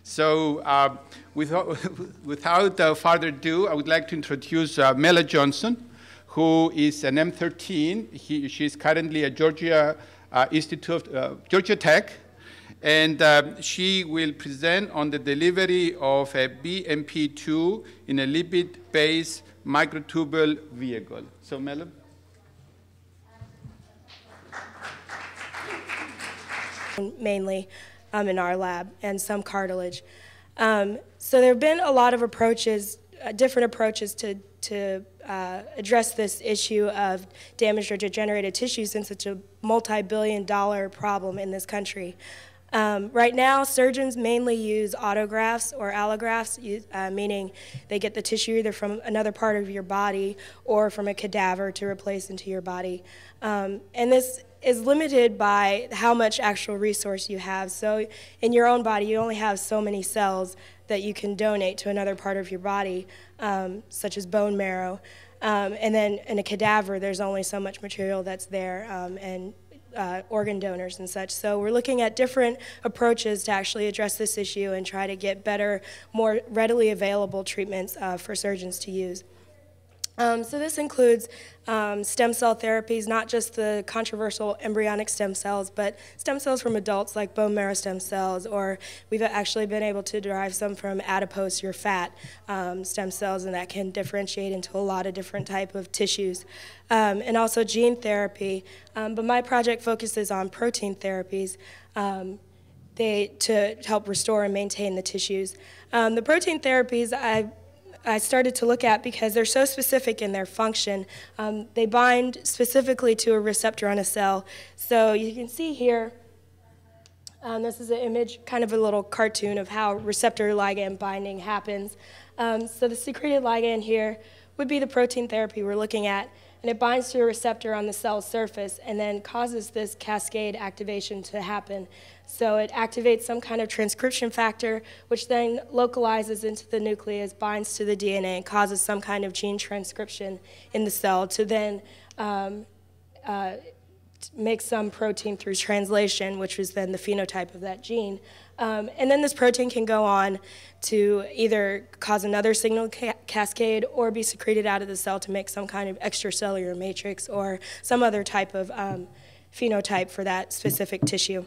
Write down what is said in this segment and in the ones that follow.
So without further ado, I would like to introduce Mela Johnson, who is an M13. She's currently at Georgia Georgia Tech, and she will present on the delivery of a BMP2 in a lipid-based microtubule vehicle. So, Mela. Mainly in our lab, and some cartilage. So there have been a lot of approaches, different approaches to address this issue of damaged or degenerated tissue, since it's a multi-billion-dollar problem in this country. Right now, surgeons mainly use autografts or allografts, meaning they get the tissue either from another part of your body or from a cadaver to replace into your body. And this is limited by how much actual resource you have. So in your own body, you only have so many cells that you can donate to another part of your body, such as bone marrow. And then in a cadaver, there's only so much material that's there, and organ donors and such. So we're looking at different approaches to actually address this issue and try to get better, more readily available treatments for surgeons to use. So this includes stem cell therapies, not just the controversial embryonic stem cells, but stem cells from adults like bone marrow stem cells, or we've actually been able to derive some from adipose, your fat stem cells, and that can differentiate into a lot of different type of tissues. And also gene therapy, but my project focuses on protein therapies to help restore and maintain the tissues. The protein therapies I started to look at because they're so specific in their function. They bind specifically to a receptor on a cell. So you can see here, this is an image, kind of a little cartoon of how receptor-ligand binding happens. So the secreted ligand here would be the protein therapy we're looking at, and it binds to a receptor on the cell's surface and then causes this cascade activation to happen. So it activates some kind of transcription factor, which then localizes into the nucleus, binds to the DNA, and causes some kind of gene transcription in the cell to then make some protein through translation, which is then the phenotype of that gene. And then this protein can go on to either cause another signal cascade or be secreted out of the cell to make some kind of extracellular matrix or some other type of phenotype for that specific tissue.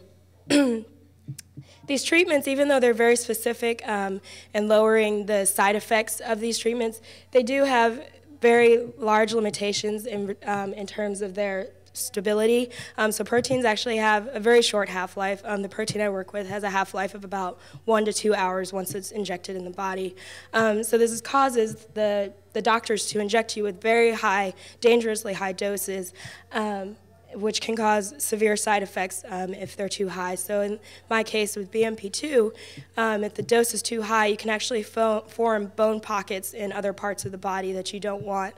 These treatments, even though they're very specific and lowering the side effects of these treatments, they do have very large limitations in terms of their stability. So proteins actually have a very short half-life. The protein I work with has a half-life of about 1 to 2 hours once it's injected in the body. So this causes the doctors to inject you with very high, dangerously high doses, which can cause severe side effects if they're too high. So in my case with BMP2, if the dose is too high, you can actually form bone pockets in other parts of the body that you don't want.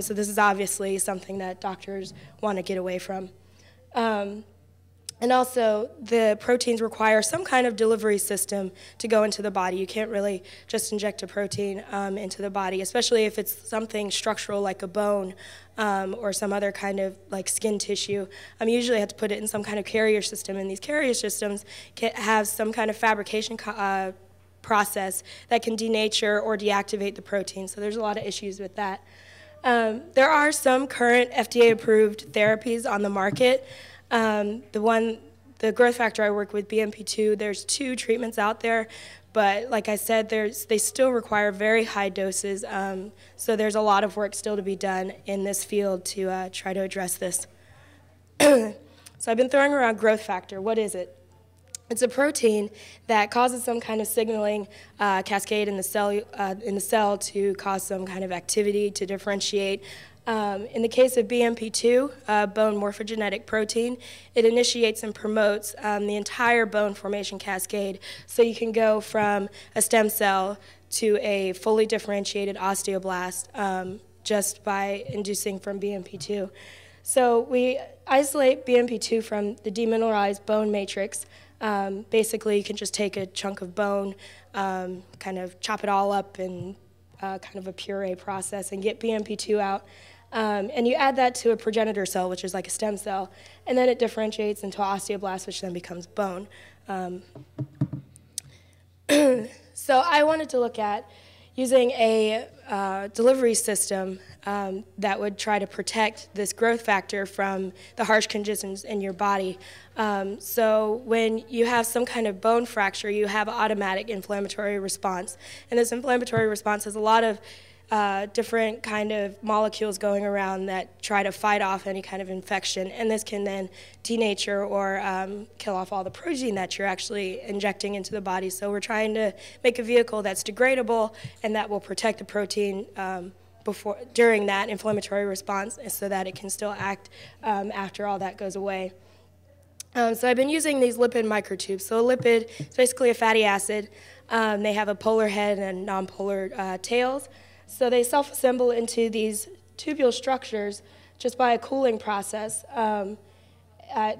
So this is obviously something that doctors want to get away from. And also, the proteins require some kind of delivery system to go into the body. You can't really just inject a protein into the body, especially if it's something structural like a bone or some other kind of like skin tissue. You usually have to put it in some kind of carrier system, and these carrier systems can have some kind of fabrication process that can denature or deactivate the protein. So there's a lot of issues with that. There are some current FDA-approved therapies on the market. The growth factor I work with, BMP2, there's 2 treatments out there, but like I said, they still require very high doses, so there's a lot of work still to be done in this field to try to address this. So I've been throwing around growth factor. What is it? It's a protein that causes some kind of signaling cascade in the cell to cause some kind of activity to differentiate. In the case of BMP2, bone morphogenetic protein, it initiates and promotes the entire bone formation cascade. So you can go from a stem cell to a fully differentiated osteoblast just by inducing from BMP2. So we isolate BMP2 from the demineralized bone matrix. Basically, you can just take a chunk of bone, kind of chop it all up in kind of a puree process and get BMP2 out. And you add that to a progenitor cell, which is like a stem cell, and then it differentiates into osteoblast, which then becomes bone. So I wanted to look at using a delivery system that would try to protect this growth factor from the harsh conditions in your body. So when you have some kind of bone fracture, you have an automatic inflammatory response. And this inflammatory response has a lot of different kind of molecules going around that try to fight off any kind of infection, and this can then denature or kill off all the protein that you're actually injecting into the body. So we're trying to make a vehicle that's degradable and that will protect the protein during that inflammatory response so that it can still act after all that goes away. So I've been using these lipid microtubes. So a lipid is basically a fatty acid. They have a polar head and nonpolar tails. So they self-assemble into these tubule structures just by a cooling process.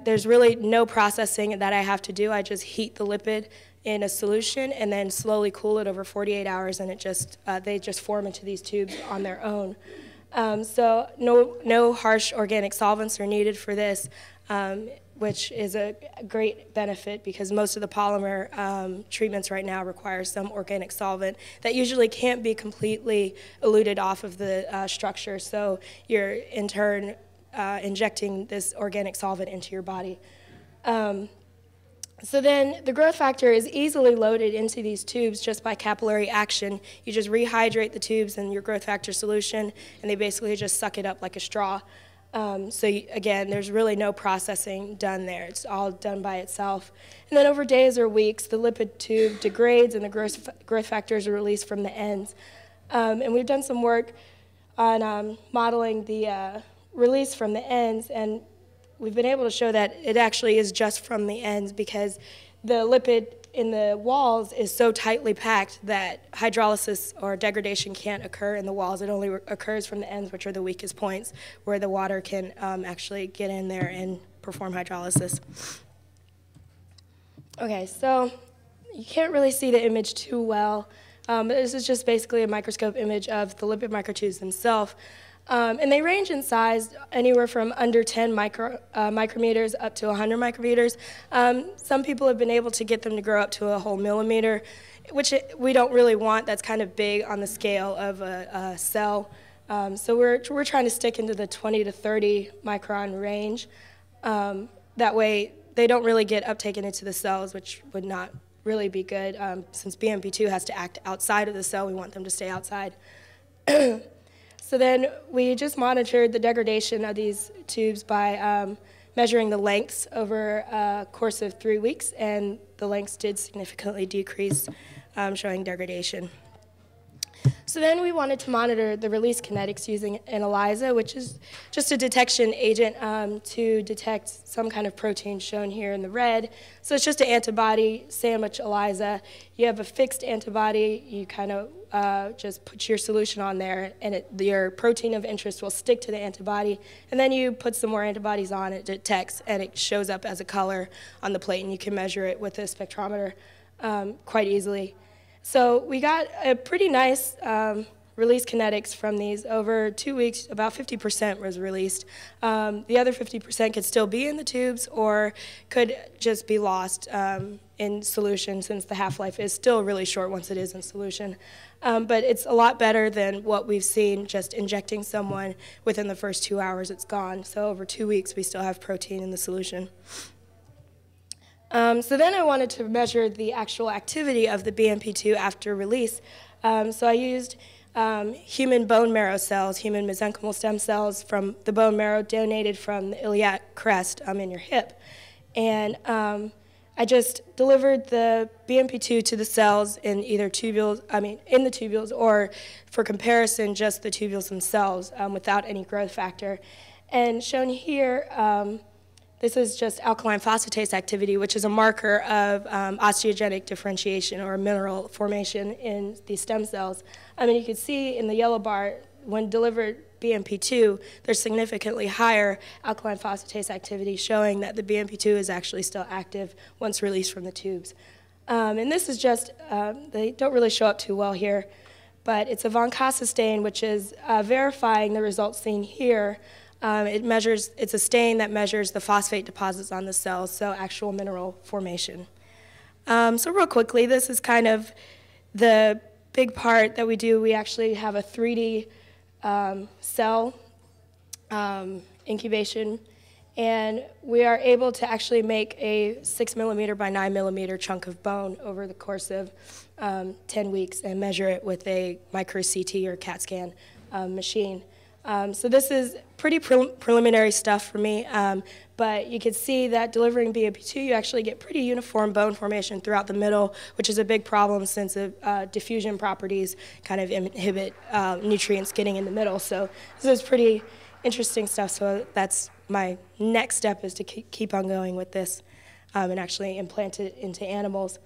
There's really no processing that I have to do. I just heat the lipid in a solution and then slowly cool it over 48 hours, and they just form into these tubes on their own. So no harsh organic solvents are needed for this, which is a great benefit because most of the polymer treatments right now require some organic solvent that usually can't be completely eluted off of the structure. So you're in turn injecting this organic solvent into your body. So then the growth factor is easily loaded into these tubes just by capillary action. You just rehydrate the tubes in your growth factor solution, and they basically just suck it up like a straw. Again, there's really no processing done there. It's all done by itself. And then over days or weeks, the lipid tube degrades and the growth factors are released from the ends. And we've done some work on modeling the release from the ends, and we've been able to show that it actually is just from the ends because the lipid in the walls is so tightly packed that hydrolysis or degradation can't occur in the walls. It only occurs from the ends, which are the weakest points, where the water can actually get in there and perform hydrolysis. Okay, so you can't really see the image too well. This is just basically a microscope image of the lipid microtubes themselves. And they range in size anywhere from under 10 micrometers up to 100 micrometers. Some people have been able to get them to grow up to a whole millimeter, which we don't really want. That's kind of big on the scale of a cell. So we're trying to stick into the 20 to 30 micron range. That way they don't really get uptaken into the cells, which would not really be good. Since BMP2 has to act outside of the cell, we want them to stay outside. So then we just monitored the degradation of these tubes by measuring the lengths over a course of 3 weeks, and the lengths did significantly decrease, showing degradation. So then we wanted to monitor the release kinetics using an ELISA, which is just a detection agent to detect some kind of protein shown here in the red. So it's just an antibody sandwich ELISA. You have a fixed antibody. You kind of just put your solution on there, and your protein of interest will stick to the antibody. And then you put some more antibodies on, it detects, and it shows up as a color on the plate, and you can measure it with a spectrometer quite easily. So we got a pretty nice release kinetics from these. Over 2 weeks, about 50% was released. The other 50% could still be in the tubes or could just be lost in solution, since the half-life is still really short once it is in solution. But it's a lot better than what we've seen just injecting someone within the first 2 hours, it's gone. So over 2 weeks, we still have protein in the solution. So then I wanted to measure the actual activity of the BMP2 after release. So I used human bone marrow cells, human mesenchymal stem cells from the bone marrow donated from the iliac crest in your hip. And I just delivered the BMP2 to the cells in either tubules, in the tubules, or for comparison, just the tubules themselves without any growth factor. And shown here, this is just alkaline phosphatase activity, which is a marker of osteogenic differentiation or mineral formation in these stem cells. You can see in the yellow bar, when delivered BMP2, there's significantly higher alkaline phosphatase activity, showing that the BMP2 is actually still active once released from the tubes. And this is just, they don't really show up too well here, but it's a von Casa stain, which is verifying the results seen here. It's a stain that measures the phosphate deposits on the cells, so actual mineral formation. So real quickly, this is kind of the big part that we do. We actually have a 3D cell incubation, and we are able to actually make a 6 millimeter by 9 millimeter chunk of bone over the course of 10 weeks and measure it with a micro CT or CAT scan machine. So this is pretty preliminary stuff for me, but you can see that delivering BMP2, you actually get pretty uniform bone formation throughout the middle, which is a big problem since diffusion properties kind of inhibit nutrients getting in the middle. So this is pretty interesting stuff, so that's my next step, is to keep on going with this and actually implant it into animals.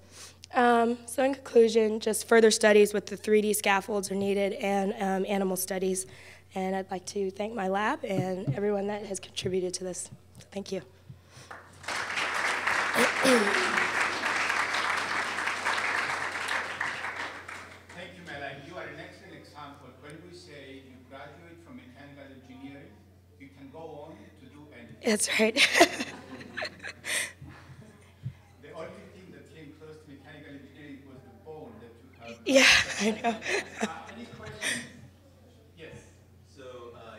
So in conclusion, just further studies with the 3D scaffolds are needed, and animal studies. And I'd like to thank my lab and everyone that has contributed to this. Thank you. Thank you, Mela. You are an excellent example. When we say you graduate from mechanical engineering, you can go on to do anything. That's right. The only thing that came close to mechanical engineering was the bone that you have. Yeah, I know. Any questions? Yes. So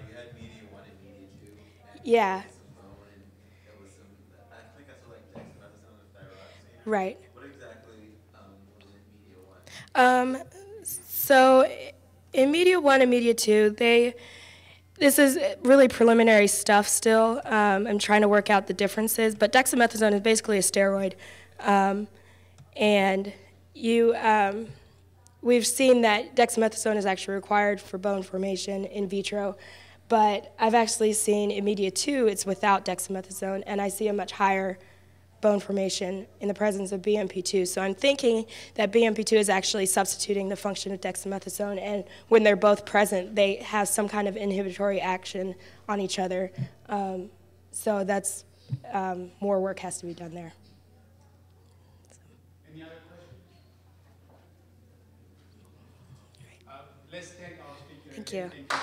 you had media 1 and media 2. And Yeah. some bone, and there was some, I think I saw like dexamethasone and thyroxine. Right. What exactly was in media 1? So in media 1 and media 2, this is really preliminary stuff still. I'm trying to work out the differences, but dexamethasone is basically a steroid. And we've seen that dexamethasone is actually required for bone formation in vitro, but I've actually seen in media 2 it's without dexamethasone, and I see a much higher bone formation in the presence of BMP2. So I'm thinking that BMP2 is actually substituting the function of dexamethasone, and when they're both present, they have some kind of inhibitory action on each other. So that's, more work has to be done there. Any other questions? Let's thank our speaker. Thank you. Thank you.